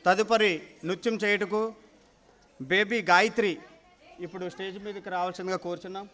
తదుపరి నృత్యం చేయుటకు బేబీ గాయత్రి ఇప్పుడు స్టేజ్ మీదకి రావాల్సిందిగా కోరుచున్నాం.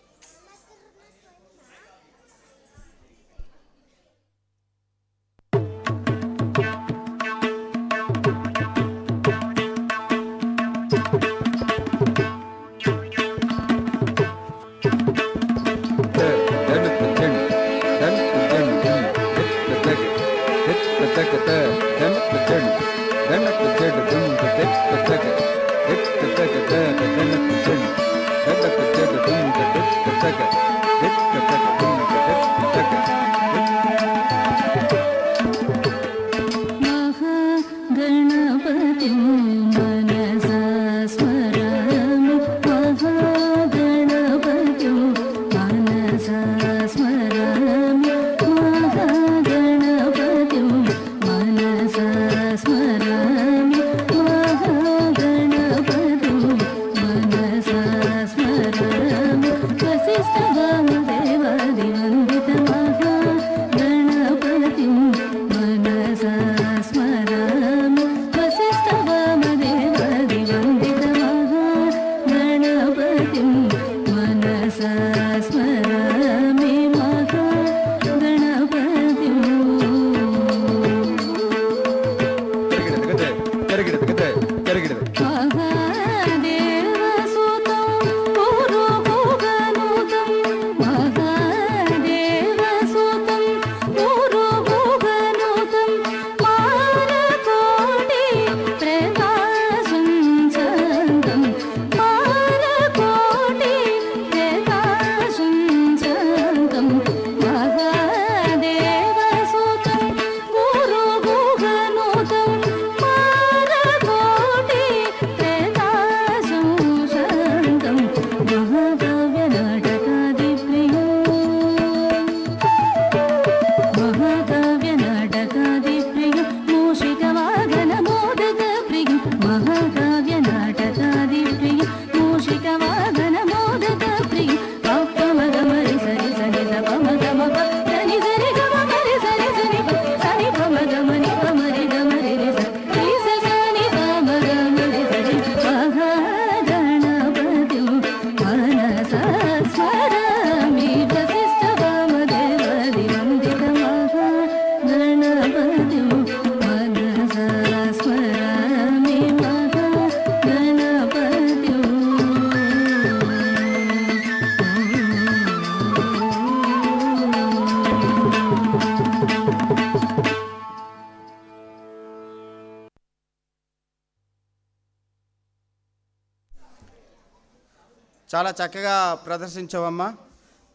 చాలా చక్కగా ప్రదర్శించావమ్మా.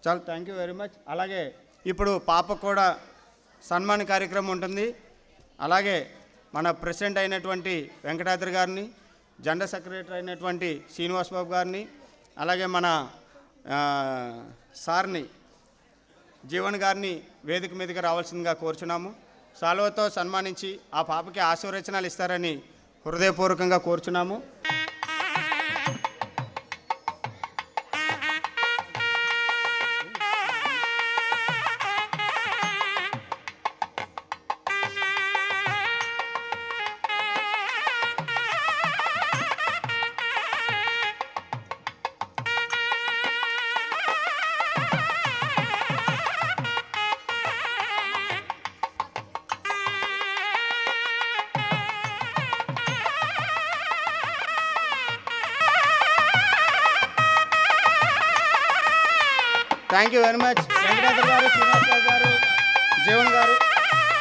చాలా థ్యాంక్ యూ వెరీ మచ్. అలాగే ఇప్పుడు పాపకు కూడా సన్మాన కార్యక్రమం ఉంటుంది. అలాగే మన ప్రెసిడెంట్ అయినటువంటి వెంకటాద్రి గారిని, జనరల్ సెక్రటరీ అయినటువంటి శ్రీనివాస్ బాబు గారిని, అలాగే మన సార్ని జీవన్ గారిని వేదిక మీదకి రావాల్సిందిగా కోరుచున్నాము. సాల్వతో సన్మానించి ఆ పాపకి ఆశీర్వచనాలు ఇస్తారని హృదయపూర్వకంగా కోరుచున్నాము. Thank you very much Venkatadri గారు, శ్రీనివాస్ గారు, జీవన్ గారు.